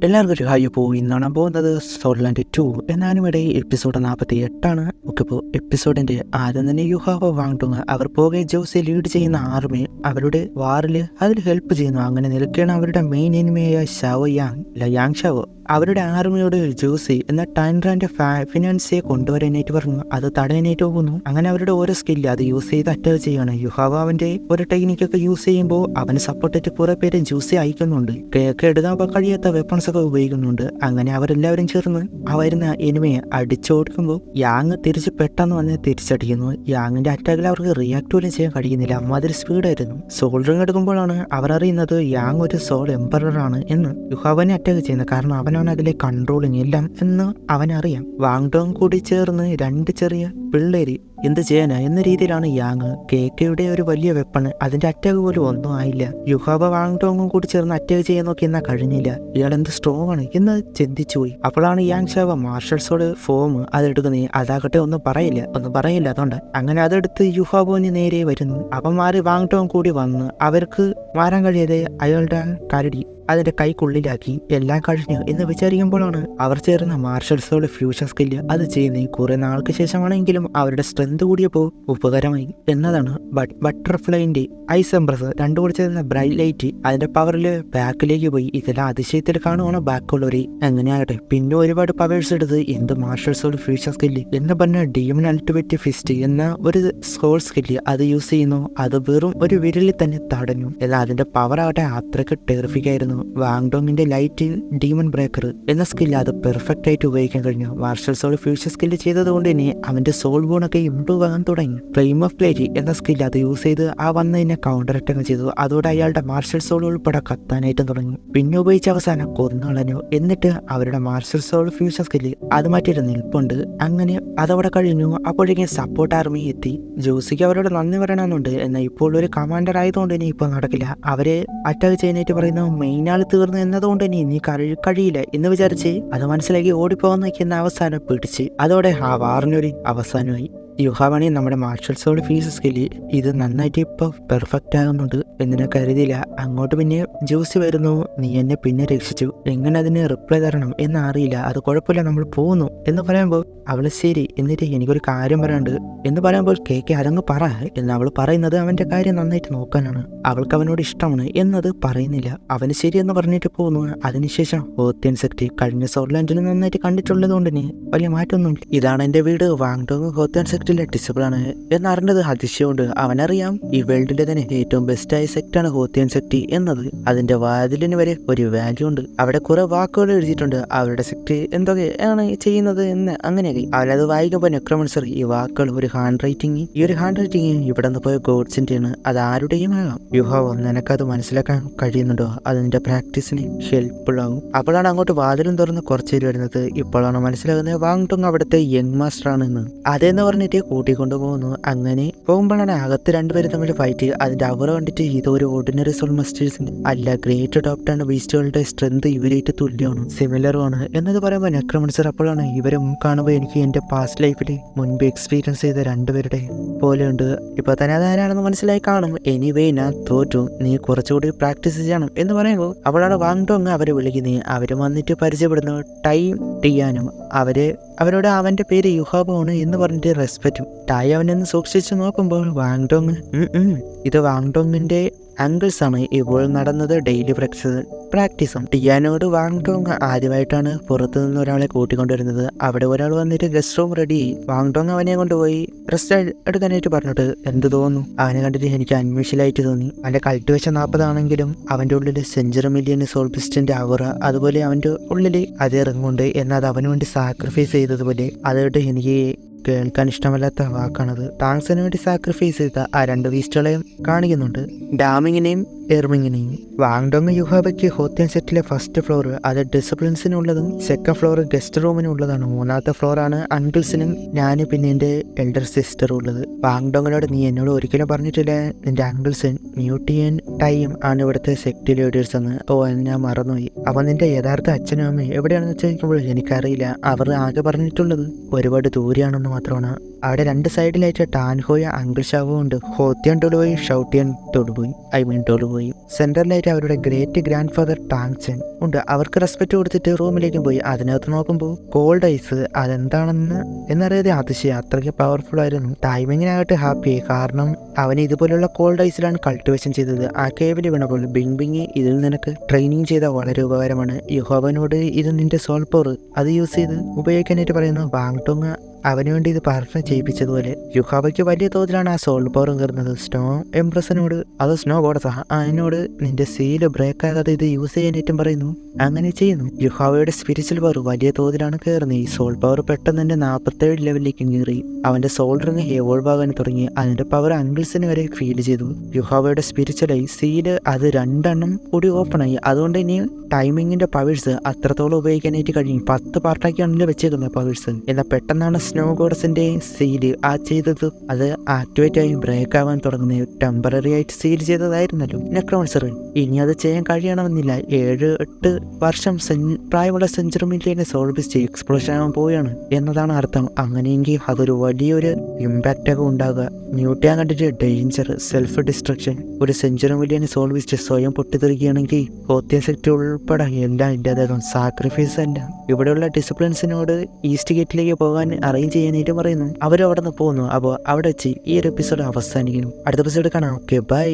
എല്ലാവർക്കും ഒരു ഹായ്. ഇപ്പോൾ ഇന്നാണ് പോകുന്നത് സോൾലാൻഡ് 2 എന്ന ആനിമയുടെ എപ്പിസോഡ് 48 ഒക്കെ. ഇപ്പോൾ എപ്പിസോഡിന്റെ ആദ്യം തന്നെ യുഹാവ വാങ്ടുങ് അവർ പോകെ ജോസെ ലീഡ് ചെയ്യുന്ന ആർമി അവരുടെ വാറിൽ അതിൽ ഹെൽപ്പ് ചെയ്യുന്നു. അങ്ങനെ നിൽക്കുകയാണ് അവരുടെ മെയിൻ എനിമിയായ ഷാവോ യാങ് ഷാവോ അവരുടെ ആർമിയോട് ജോസി എന്ന ടൈൻറാൻ്റെ ഫിനാൻസിയെ കൊണ്ടുവരാനായിട്ട് പറഞ്ഞു. അത് തടയാനായിട്ട് പോകുന്നു. അങ്ങനെ അവരുടെ ഓരോ സ്കില്ല് അത് യൂസ് ചെയ്ത് അറ്റാക്ക് ചെയ്യാണ്. യുഹാവ അവന്റെ ഒരു ടെക്നിക്കൊക്കെ യൂസ് ചെയ്യുമ്പോൾ അവന് സപ്പോർട്ടായിട്ട് കുറെ പേര് ജോസി അയക്കുന്നുണ്ട്. കേക്ക് എടുക്കാൻ കഴിയാത്ത വെപ്പൺസ് ഒക്കെ ഉപയോഗിക്കുന്നുണ്ട്. അങ്ങനെ അവരെല്ലാവരും ചേർന്ന് അവരുന്ന എനിമയെ അടിച്ചോടിക്കുമ്പോൾ യാങ് തിരിച്ച് പെട്ടെന്ന് വന്ന് തിരിച്ചടിക്കുന്നു. യാങ്ങിന്റെ അറ്റാക്കിൽ അവർക്ക് റിയാക്ട് പോലും ചെയ്യാൻ കഴിയുന്നില്ല. അമ്മാതിരി സ്പീഡായിരുന്നു. സോൾഡറിങ് എടുക്കുമ്പോഴാണ് അവർ അറിയുന്നത് യാങ് ഒരു സോൾ എംപററാണ് എന്ന്. യുഹാവനെ അറ്റാക്ക് ചെയ്യുന്നത് കാരണം അവനാണ് അതിലെ കൺട്രോളിങ് എല്ലാം എന്ന് അവനറിയാം. വാങ്ഡോങ് കൂടി ചേർന്ന് രണ്ട് ചെറിയ പിള്ളേര് എന്ത് ചെയ്യാനാ എന്ന രീതിയിലാണ് യാങ്. കേക്കയുടെ ഒരു വലിയ വെപ്പണ് അതിന്റെ അറ്റാക്ക് പോലും ഒന്നും ആയില്ല. യുഹാവ വാങ്ഡോങ്ങും കൂടി ചേർന്ന് അറ്റാക്ക് ചെയ്യാൻ നോക്കി എന്നാൽ കഴിഞ്ഞില്ല. ഇയാൾ എന്ത് സ്ട്രോങ് ആണ് എന്ന് ചിന്തിച്ചു പോയി. അപ്പോഴാണ് യാങ് ഷാവ മാർഷൽസോട് ഫോം അതെടുക്കുന്നത്. അതാകട്ടെ ഒന്നും പറയില്ല അതുകൊണ്ട് അങ്ങനെ അതെടുത്ത് യുഹാവോന് നേരെ വരുന്നു. അപ്പം മാറി വാങ്ഡോങ് കൂടി വന്ന് അവർക്ക് മാറാൻ കഴിയാതെ അയാളുടെ കരടി അതിന്റെ കൈക്കുള്ളിലാക്കി. എല്ലാം കഴിഞ്ഞു എന്ന് വിചാരിക്കുമ്പോഴാണ് അവർ ചേർന്ന മാർഷൽസോട് ഫ്യൂഷൻ സ്കില്ല് അത് ചെയ്യുന്നത്. കുറെ നാൾക്ക് ശേഷമാണെങ്കിലും അവരുടെ സ്ട്രെങ്ത് കൂടിയപ്പോൾ ഉപകാരമായി എന്നതാണ്. ബട്ടർഫ്ലൈന്റെ ഐസ് എംപ്രസ് രണ്ടു കൂടി ചേർന്ന ബ്രൈറ്റ് ലൈറ്റ് അതിന്റെ പവറിൽ ബാക്കിലേക്ക് പോയി. ഇതെല്ലാം അതിശയത്തിൽ കാണുവാണ് ബാക്കുള്ളവര്. എങ്ങനെയാകട്ടെ പിന്നെ ഒരുപാട് പവേഴ്സ് എടുത്ത് എന്ത് മാർഷൽസോട് ഫ്യൂഷൻ സ്കില്ല് എന്ന് പറഞ്ഞ ഡീമൺ അൾട്ടിമേറ്റ് ഫിസ്റ്റ് എന്ന ഒരു സോൾ സ്കില്ല് അത് യൂസ് ചെയ്യുന്നു. അത് വെറും ഒരു വിരലിൽ തന്നെ തടഞ്ഞു. എന്നാൽ അതിന്റെ പവർ ആകട്ടെ അത്രയ്ക്ക് ടെറിഫിക് ആയിരുന്നു. വാങ്ഡോങ്ങിന്റെ ലൈറ്റ് ഡീമൺ ബ്രേക്കർ എന്ന സ്കില്ല് അത് പെർഫെക്റ്റ് ആയിട്ട് ഉപയോഗിക്കാൻ കഴിഞ്ഞു. മാർഷൽ സോൾ ഫ്യൂഷൻ സ്കില്ല് ചെയ്തതുകൊണ്ട് തന്നെ അവന്റെ സോൾ ബോണൊക്കെ ഇംപ്രൂവ് ആകാൻ തുടങ്ങി. ഫ്ലെയിം ഓഫ് പ്ലേറ്റ് എന്ന സ്കില്ല് അത് യൂസ് ചെയ്ത് ആ വന്നതിനെ കൗണ്ടർ അറ്റാക്ക് ചെയ്തു. അതോടെ അയാളുടെ മാർഷൽ സോൾ ഉൾപ്പെടെ കത്താനായിട്ടും തുടങ്ങി. പിന്നെ ഉപയോഗിച്ച അവസാനം കൊന്നുകളഞ്ഞു. എന്നിട്ട് അവരുടെ മാർഷൽ സോൾ ഫ്യൂഷൻ സ്കില്ല് അത് മാറ്റിയിട്ട് നിൽപ്പുണ്ട്. അങ്ങനെ അതവിടെ കഴിഞ്ഞു. അപ്പോഴേക്കും സപ്പോർട്ട് ആർമി എത്തി. ജോസിക്ക് അവരോട് നന്ദി പറയണമെന്നുണ്ട്. എന്നാൽ ഇപ്പോൾ ഒരു കമാൻഡർ ആയതുകൊണ്ട് തന്നെ ഇപ്പോൾ നടക്കില്ല. അവരെ അറ്റാക്ക് ചെയ്യാനായിട്ട് പറയുന്ന മെയിൻ ആൾ തീർന്നു എന്നതുകൊണ്ട് തന്നെ നീ കഴിയില്ല എന്ന് വിചാരിച്ച് അത് മനസ്സിലാക്കി ഓടിപ്പോകാൻ നിൽക്കുന്ന അവസാനം പിടിച്ച് അതോടെ ആ വാറിനൊരു അവസാനമായി. യുഹാവാണി നമ്മുടെ മാർഷൽ സോൾ ഫീസ് സ്കില്ല് ഇത് നന്നായിട്ട് ഇപ്പോൾ പെർഫെക്റ്റ് ആകുന്നുണ്ട് എന്ന് കരുതിയില്ല. അങ്ങോട്ട് പിന്നെ ജോസി വരുന്നു. നീ എന്നെ പിന്നെ രക്ഷിച്ചു, എങ്ങനെ അതിന് റിപ്ലൈ തരണം എന്ന് അറിയില്ല. അത് കുഴപ്പമില്ല, നമ്മൾ പോകുന്നു എന്ന് പറയുമ്പോൾ അവൾ ശരി, എന്നിട്ട് എനിക്കൊരു കാര്യം പറയാനുണ്ട് എന്ന് പറയുമ്പോൾ കേക്ക് അതങ്ങ് പറ എന്ന് അവൾ പറയുന്നത് അവന്റെ കാര്യം നന്നായിട്ട് നോക്കാനാണ്. അവൾക്ക് അവനോട് ഇഷ്ടമാണ് എന്നത് പറയുന്നില്ല. അവന് ശരി എന്ന് പറഞ്ഞിട്ട് പോകുന്നു. അതിനുശേഷം ഹോത്തിയൻ സെക്ട് കഴിഞ്ഞ സോർലാൻഡിൽ നന്നായിട്ട് കണ്ടിട്ടുള്ളത് കൊണ്ട് തന്നെ വലിയ മാറ്റമൊന്നുമില്ല. ഇതാണ് എന്റെ വീട്. വാങ്ഡോങ് ഹോത്തിയൻ സെക്ടിലെ ഡിസബിൾ ആണ് എന്നറിഞ്ഞത് അതിശയമുണ്ട്. അവനറിയാം ഈ വേൾഡിലെ തന്നെ ഏറ്റവും ബെസ്റ്റായ സെക്ടാണ് ഹോത്തിയൻ സെക്ട് എന്നത്. അതിന്റെ വാതിലിന് വരെ ഒരു വാല്യൂ ഉണ്ട്. അവിടെ കുറെ വാക്കുകൾ എഴുതിയിട്ടുണ്ട്. അവരുടെ സെക്ട് എന്തൊക്കെയാണ് ചെയ്യുന്നത് എന്ന് അങ്ങനെയൊക്കെ അവരത് വായിക്കുമ്പോൾ നെക്രോമൻസർ ഈ വാക്കുകൾ ഒരു ഹാൻഡ് റൈറ്റിംഗ് ഇവിടെ നിന്ന് പോയ ഗോഡ്സിന്റെ ആണ്. അത് ആരുടെയും ആകാം. യുഹാവോ നിനക്കത് മനസ്സിലാക്കാൻ കഴിയുന്നുണ്ടോ? അതിന്റെ പ്രാക്ടീസിന് ഹെൽപ്ഫുൾ ആകും. അപ്പോഴാണ് അങ്ങോട്ട് വാതിലും തുറന്ന് കുറച്ചേര് വരുന്നത്. ഇപ്പോഴാണ് മനസ്സിലാകുന്നത് വാങ്ഡോങ് അവിടുത്തെ യങ് മാസ്റ്റർ ആണെന്ന്. അതെന്ന് പറഞ്ഞിട്ട് കൂട്ടിക്കൊണ്ടു പോകുന്നു. അങ്ങനെ പോകുമ്പോഴാണ് അകത്ത് രണ്ടുപേരും തമ്മിൽ ഫൈറ്റ്. അതിന്റെ അവർ കണ്ടിട്ട് ഇതൊരു ഓർഡിനറി സോൾ മാസ്റ്റേഴ്സിന്റെ അല്ല, ഗ്രേറ്റ് അഡോപ്റ്റാണ്. ബീസ്റ്റുകളുടെ സ്ട്രെങ്ത് ഇവരായിട്ട് തുല്യമാണ്, സിമിലറുമാണ് എന്നത് പറയുമ്പോൾ നെക്രോമൻസർ അപ്പോഴാണ് ഇവരെ കാണുമ്പോൾ എനിക്ക് എന്റെ പാസ്റ്റ് ലൈഫിൽ മുൻപ് എക്സ്പീരിയൻസ് ചെയ്ത രണ്ടുപേരുടെ പോലെയുണ്ട്. ഇപ്പൊ തന്നെ അതാരാണെന്ന് മനസ്സിലായി കാണും. എനിവേ ഞാൻ തോറ്റു, നീ കുറച്ചുകൂടി പ്രാക്ടീസ് ചെയ്യണം എന്ന് പറയുമ്പോൾ അവളാണ് വാങ്ഡോങ് അവരെ വിളിക്കുന്നത്. അവര് വന്നിട്ട് പരിചയപ്പെടുന്നു. ടൈം ടിയാനും അവരോട് അവന്റെ പേര് യുഹാബോ ആണ് എന്ന് പറഞ്ഞിട്ട് റെസ്പെക്റ്റും. ടായ് അവനെന്ന് സൂക്ഷിച്ചു നോക്കുമ്പോൾ വാങ്ഡോങ് ഇത് വാങ്ഡോങ്ങിന്റെ അങ്കിൾസ് ആണ്. ഇപ്പോൾ നടന്നത് ഡെയിലി പ്രാക്ടീസും. ടിയാനോട് വാങ്ഡോങ് ആദ്യമായിട്ടാണ് പുറത്തു നിന്ന് ഒരാളെ കൂട്ടിക്കൊണ്ടുവരുന്നത്. അവിടെ ഒരാൾ വന്നിട്ട് ഗസ്റ്റ് റൂം റെഡി. വാങ്ഡോങ് അവനെ കൊണ്ടുപോയി റെസ്റ്റ് എടുക്കാനായിട്ട് പറഞ്ഞിട്ട് എന്ത് തോന്നുന്നു? അവനെ കണ്ടിട്ട് എനിക്ക് അൺമിഷ്യലായിട്ട് തോന്നി. അവന്റെ കൾട്ടിവേഷൻ 40 ആണെങ്കിലും അവന്റെ ഉള്ളില് സെഞ്ചുറി മില്യൺ സോൾപിസ്റ്റിന്റെ അവറ, അതുപോലെ അവന്റെ ഉള്ളില് അതേ റിങ്ങുണ്ട്. എന്നാൽ അവന് വേണ്ടി സാക്രിഫൈസ് ചെയ്തതുപോലെ അതായിട്ട് എനിക്ക് കേൾക്കാൻ ഇഷ്ടമല്ലാത്ത വാക്കാണത്. താങ്ക്സിന് വേണ്ടി സാക്രിഫൈസ് ചെയ്ത ആ രണ്ട് ബീസ്റ്റുകളെയും കാണിക്കുന്നുണ്ട്, ഡാമിങ്ങിനെയും എർമിങ്ങിനെയും. വാങ്ഡോങ് യുഹാബയ്ക്ക് ഹോത്തിയൻ സെറ്റിലെ ഫസ്റ്റ് ഫ്ലോർ അത് ഡിസിപ്ലിൻസിനുള്ളതും സെക്കൻഡ് ഫ്ലോർ ഗസ്റ്റ് റൂമിനുള്ളതാണ്. മൂന്നാമത്തെ ഫ്ലോറാണ് അങ്കിൾസിനും ഞാന് പിന്നെ എൻ്റെ എൽഡർ സിസ്റ്ററും ഉള്ളത്. വാങ്ഡോങ്ങിനോട് നീ എന്നോട് ഒരിക്കലും പറഞ്ഞിട്ടില്ല നിന്റെ അങ്കിൾസൻ മ്യൂട്ടിയൻ ടൈം ആണ് ഇവിടുത്തെ സെക്ട് ലീഡേഴ്സ് എന്ന്. ഓ, ഞാൻ മറന്നുപോയി. അപ്പൊ നിന്റെ യഥാർത്ഥ അച്ഛനും അമ്മയും എവിടെയാണെന്ന് ചോദിക്കുമ്പോൾ എനിക്കറിയില്ല. അവർ ആകെ പറഞ്ഞിട്ടുള്ളത് ഒരുപാട് ദൂരെയാണെന്ന് മാത്രമാണ്. അവിടെ 2 സൈഡിലായിട്ട് ടാൻഹോയ അങ്കിൾ ഷാവും ഉണ്ട്. ഹോത്തിയൻ ടോളുപോയി ഷൗട്ടിയൻ ടോളുപോയി സെന്ററിലായിട്ട് അവരുടെ ഗ്രേറ്റ് ഗ്രാൻഡ് ഫാദർ ടാങ്ചൻ ഉണ്ട്. അവർക്ക് റെസ്പെക്ട് കൊടുത്തിട്ട് റൂമിലേക്കും പോയി. അതിനകത്ത് നോക്കുമ്പോൾ കോൾഡ് ഐസ് അതെന്താണെന്ന് എന്നറിയാതെ അതിശയം അത്രയ്ക്ക് പവർഫുൾ ആയിരുന്നു. ടൈമിങ്ങിനായിട്ട് ഹാപ്പിയായി, കാരണം അവൻ ഇതുപോലുള്ള കോൾഡ് ഐസിലാണ് കൾട്ടിവേഷൻ ചെയ്തത്. ആ കേവിൽ വീണപ്പോൾ ബിങ് ഇതിൽ നിനക്ക് ട്രെയിനിങ് ചെയ്ത വളരെ ഉപകാരമാണ്. യുഹോവനോട് ഇത് നിന്റെ സോൾ പവർ അത് യൂസ് ചെയ്ത് ഉപയോഗിക്കാനായിട്ട് പറയുന്നു. വാങ്ടോങ് അവന് വേണ്ടി ഇത് പെർഫോം ചെയ്യിപ്പിച്ചതുപോലെ യുഹാവയ്ക്ക് വലിയ തോതിലാണ് ആ സോൾ പവർ കയറുന്നത്. സ്നോ എംപ്രസിനോട് അത് സ്നോ ഗോഡസ് അതിനോട് നിന്റെ സീല് ബ്രേക്ക് ആകാതെ ഇത് യൂസ് ചെയ്യാനായിട്ടും പറയുന്നു. അങ്ങനെ ചെയ്യുന്നു. യുഹാവയുടെ സ്പിരിച്വൽ പവർ വലിയ തോതിലാണ് കയറുന്നത്. ഈ സോൾ പവർ പെട്ടെന്ന് തന്നെ 47 ലെവലിലേക്ക് കയറി. അവന്റെ സോൾ റിങ് എവോൾവ് ആകാൻ തുടങ്ങി. അതിന്റെ പവർ അങ്കിൾസിന് വരെ ഫീൽ ചെയ്തു. യുഹാവയുടെ സ്പിരിച്വലായി സീല് അത് 2 കൂടി ഓപ്പൺ ആയി. അതുകൊണ്ട് ഇനി ടൈമിങ്ങിന്റെ പവേഴ്സ് അത്രത്തോളം ഉപയോഗിക്കാനായിട്ട് കഴിയും. 10 പാർട്ടാക്കിയാണല്ലോ വെച്ചേക്കുന്നത് പവേഴ്സ്. എന്നാൽ പെട്ടെന്നാണ് സ്നോ ഗോഡസിന്റെ സീല് ആ ചെയ്തത് അത് ആക്ടിവേറ്റ് ആയി ബ്രേക്ക് ആവാൻ തുടങ്ങുന്നത്. ടെമ്പററി ആയിട്ട് സീൽ ചെയ്തതായിരുന്നല്ലോ നെക്രോമൻസർ. ഇനി അത് ചെയ്യാൻ കഴിയണമെന്നില്ല. 7-8 വർഷം പ്രായമുള്ള സെഞ്ചുറി മില്ലിയനെ സോൾവിസ്റ്റ് എക്സ്പ്ലോഷൻ ആവാൻ പോവുകയാണ് എന്നതാണ് അർത്ഥം. അങ്ങനെയെങ്കിൽ അതൊരു വലിയൊരു ഇമ്പാക്റ്റ് ഒക്കെ ഉണ്ടാകുക. ന്യൂട്ടൺ കണ്ടിട്ട് ഡേഞ്ചർ, സെൽഫ് ഡിസ്ട്രക്ഷൻ. ഒരു സെഞ്ചുറി മില്ലിയനെ സോൾവിസ്റ്റ് സ്വയം പൊട്ടിത്തെറിക്കുകയാണെങ്കിൽ ഹോത്തിയൻ സെക്ട് ഉൾപ്പെടെ എല്ലാം ഇല്ലാതാകും. സാക്രിഫൈസ് അല്ല. ഇവിടെയുള്ള ഡിസിപ്ലിൻസിനോട് ഈസ്റ്റ് ഗേറ്റിലേക്ക് പോകാൻ അറേഞ്ച് ചെയ്യാനായിട്ട് പറയുന്നു. അവരും അവിടെ നിന്ന് പോകുന്നു. അപ്പോൾ അവിടെ വെച്ച് ഈ ഒരു എപ്പിസോഡ് അവസാനിക്കുന്നു. അടുത്ത എപ്പിസോഡ് കാണാം. Okay, by.